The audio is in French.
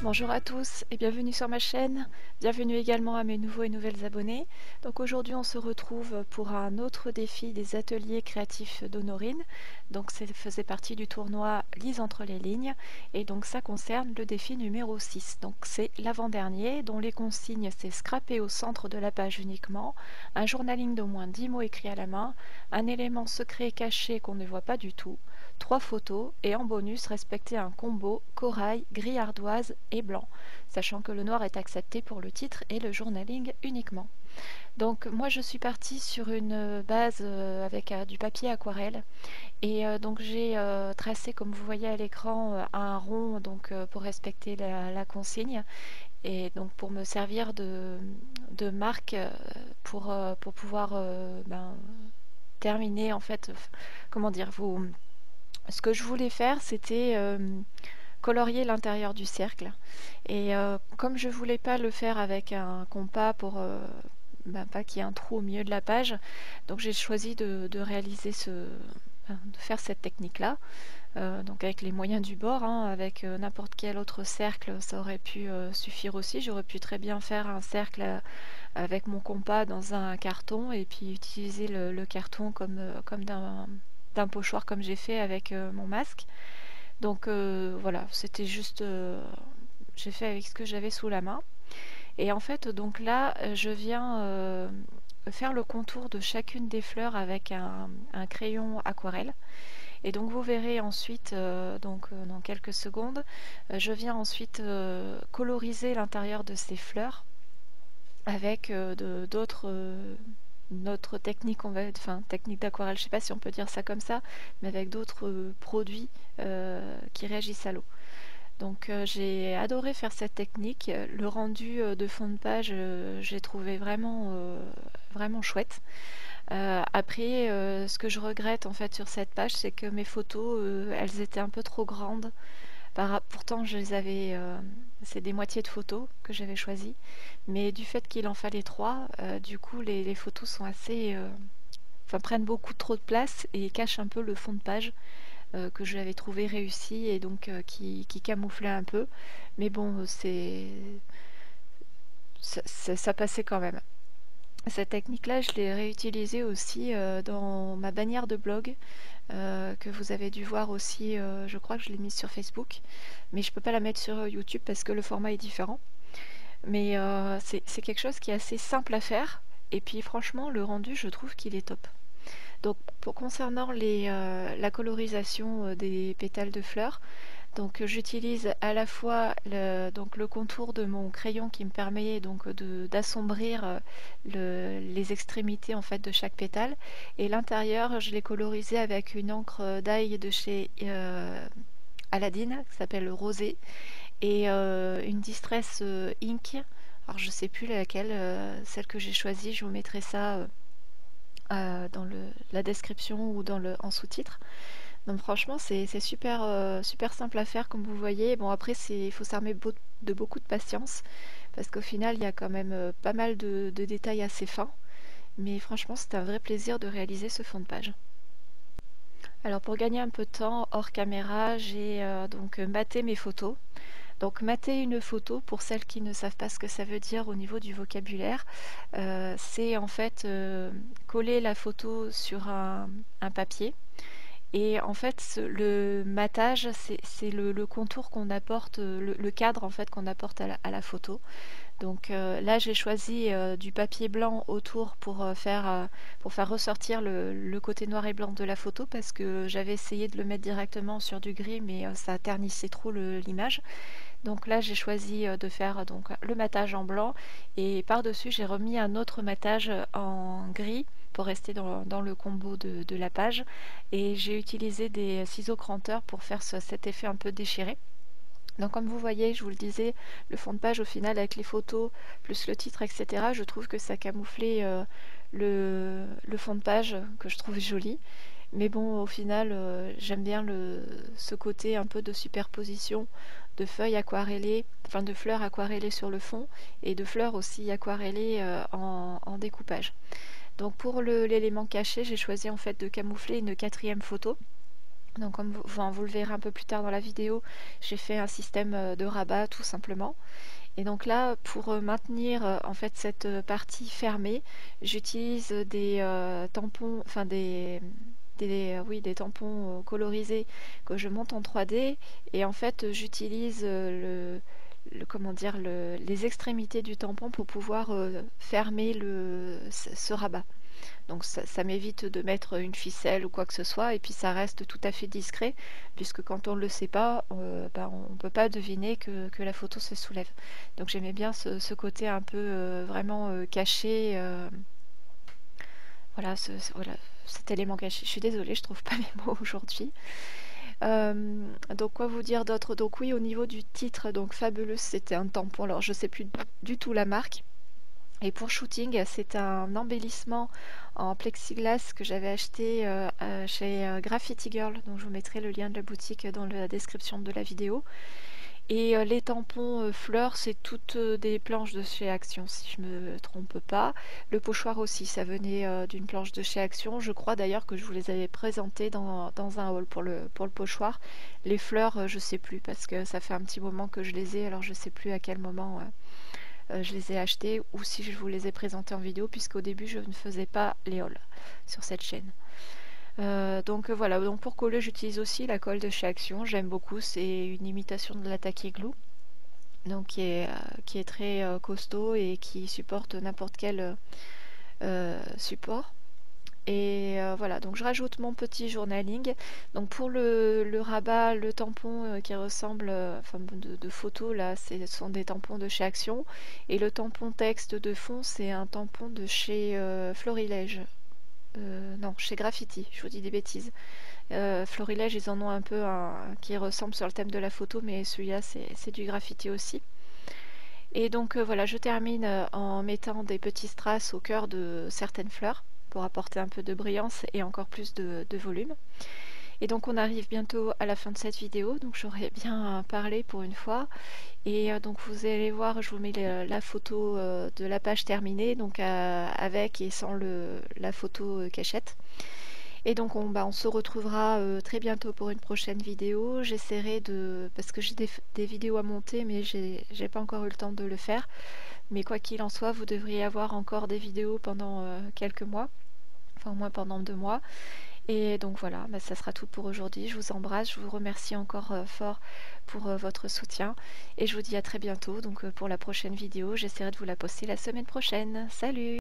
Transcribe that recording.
Bonjour à tous et bienvenue sur ma chaîne. Bienvenue également à mes nouveaux et nouvelles abonnés. Donc aujourd'hui on se retrouve pour un autre défi des ateliers créatifs d'Honorine. Donc ça faisait partie du tournoi Lise entre les lignes et donc ça concerne le défi numéro 6. Donc c'est l'avant-dernier dont les consignes c'est scraper au centre de la page uniquement, un journaling d'au moins 10 mots écrits à la main, un élément secret caché qu'on ne voit pas du tout, 3 photos et en bonus respecter un combo corail, gris ardoise et blanc, sachant que le noir est accepté pour le titre et le journaling uniquement. Donc moi je suis partie sur une base avec du papier aquarelle et donc j'ai tracé comme vous voyez à l'écran un rond donc pour respecter la consigne et donc pour me servir de marque pour pouvoir terminer en fait, comment dire, ce que je voulais faire c'était colorier l'intérieur du cercle. Et comme je voulais pas le faire avec un compas pour pas qu'il y ait un trou au milieu de la page, donc j'ai choisi de réaliser de faire cette technique-là. Donc avec les moyens du bord, hein, avec n'importe quel autre cercle, ça aurait pu suffire aussi. J'aurais pu très bien faire un cercle avec mon compas dans un carton et puis utiliser le carton comme d'un pochoir comme j'ai fait avec mon masque. Donc voilà, c'était juste, j'ai fait avec ce que j'avais sous la main. Et en fait, donc là, je viens faire le contour de chacune des fleurs avec un crayon aquarelle. Et donc vous verrez ensuite, dans quelques secondes, je viens ensuite coloriser l'intérieur de ces fleurs avec d'autres techniques, enfin technique d'aquarelle, je sais pas si on peut dire ça comme ça, mais avec d'autres produits qui réagissent à l'eau. Donc j'ai adoré faire cette technique. Le rendu de fond de page, j'ai trouvé vraiment chouette. Après, ce que je regrette en fait sur cette page, c'est que mes photos, elles étaient un peu trop grandes. Pourtant, je les avais, c'est des moitiés de photos que j'avais choisies, mais du fait qu'il en fallait trois, du coup, les photos sont enfin, prennent beaucoup trop de place et cachent un peu le fond de page que j'avais trouvé réussi et donc qui camouflait un peu. Mais bon, ça passait quand même. Cette technique-là, je l'ai réutilisée aussi dans ma bannière de blog que vous avez dû voir aussi, je crois que je l'ai mise sur Facebook, mais je peux pas la mettre sur YouTube parce que le format est différent. Mais c'est quelque chose qui est assez simple à faire et puis franchement, le rendu, je trouve qu'il est top. Donc concernant la colorisation des pétales de fleurs, donc j'utilise à la fois le contour de mon crayon qui me permet donc d'assombrir les extrémités en fait de chaque pétale et l'intérieur je l'ai colorisé avec une encre d'ail de chez Aladdin qui s'appelle Rosé et une Distress Ink. Alors je sais plus laquelle, celle que j'ai choisie, je vous mettrai ça dans la description ou en sous-titre. Donc franchement, c'est super, super simple à faire comme vous voyez. Bon après, il faut s'armer de beaucoup de patience parce qu'au final, il y a quand même pas mal de détails assez fins. Mais franchement, c'est un vrai plaisir de réaliser ce fond de page. Alors pour gagner un peu de temps hors caméra, j'ai donc maté mes photos. Donc mater une photo, pour celles qui ne savent pas ce que ça veut dire au niveau du vocabulaire, c'est en fait coller la photo sur un papier. Et en fait, le matage, c'est le contour qu'on apporte, le cadre en fait qu'on apporte à la photo. Donc là, j'ai choisi du papier blanc autour pour faire ressortir le côté noir et blanc de la photo parce que j'avais essayé de le mettre directement sur du gris, mais ça ternissait trop l'image. Donc là, j'ai choisi de faire donc le matage en blanc et par-dessus, j'ai remis un autre matage en gris pour rester dans le combo de la page. Et j'ai utilisé des ciseaux cranteurs pour faire cet effet un peu déchiré. Donc comme vous voyez, je vous le disais, le fond de page au final avec les photos plus le titre, etc., je trouve que ça camouflait le fond de page que je trouve joli. Mais bon, au final, j'aime bien ce côté un peu de superposition de feuilles aquarellées, enfin de fleurs aquarellées sur le fond et de fleurs aussi aquarellées en découpage. Donc pour l'élément caché, j'ai choisi en fait de camoufler une quatrième photo. Donc comme vous le verrez un peu plus tard dans la vidéo, j'ai fait un système de rabat tout simplement. Et donc là, pour maintenir en fait cette partie fermée, j'utilise des tampons, enfin oui, des tampons colorisés que je monte en 3D. Et en fait, j'utilise comment dire, les extrémités du tampon pour pouvoir fermer ce rabat. Donc ça m'évite de mettre une ficelle ou quoi que ce soit, et puis ça reste tout à fait discret, puisque quand on ne le sait pas, ben, on ne peut pas deviner que la photo se soulève. Donc j'aimais bien ce côté un peu vraiment caché, voilà, voilà, cet élément caché. Je suis désolée, je trouve pas mes mots aujourd'hui. Donc quoi vous dire d'autre? Donc oui, au niveau du titre, donc Fabuleuse, c'était un tampon, alors je sais plus du tout la marque. Et pour shooting, c'est un embellissement en plexiglas que j'avais acheté chez Graffiti Girl. Donc je vous mettrai le lien de la boutique dans la description de la vidéo. Et les tampons fleurs, c'est toutes des planches de chez Action, si je me trompe pas. Le pochoir aussi, ça venait d'une planche de chez Action. Je crois d'ailleurs que je vous les avais présentés dans un haul pour le pochoir. Les fleurs, je sais plus parce que ça fait un petit moment que je les ai, alors je sais plus à quel moment je les ai achetés ou si je vous les ai présentés en vidéo, puisqu'au début je ne faisais pas les hauls sur cette chaîne. Donc voilà, donc pour coller j'utilise aussi la colle de chez Action, j'aime beaucoup, c'est une imitation de la Tacky Glue, donc qui est très costaud et qui supporte n'importe quel support. Et voilà, donc je rajoute mon petit journaling. Donc pour le rabat, le tampon qui ressemble, enfin de photo là, ce sont des tampons de chez Action. Et le tampon texte de fond, c'est un tampon de chez Florilège. Non, chez Graffiti, je vous dis des bêtises. Florilège, ils en ont un peu un qui ressemble sur le thème de la photo, mais celui-là, c'est du Graffiti aussi. Et donc voilà, je termine en mettant des petits strass au cœur de certaines fleurs pour apporter un peu de brillance et encore plus de volume. Et donc on arrive bientôt à la fin de cette vidéo, donc j'aurais bien parlé pour une fois. Et donc vous allez voir, je vous mets la photo de la page terminée, donc avec et sans la photo cachette. Et donc on se retrouvera très bientôt pour une prochaine vidéo. J'essaierai parce que j'ai des vidéos à monter, mais j'ai pas encore eu le temps de le faire. Mais quoi qu'il en soit, vous devriez avoir encore des vidéos pendant quelques mois, enfin au moins pendant 2 mois. Et donc voilà, ça sera tout pour aujourd'hui. Je vous embrasse, je vous remercie encore fort pour votre soutien. Et je vous dis à très bientôt donc pour la prochaine vidéo. J'essaierai de vous la poster la semaine prochaine. Salut!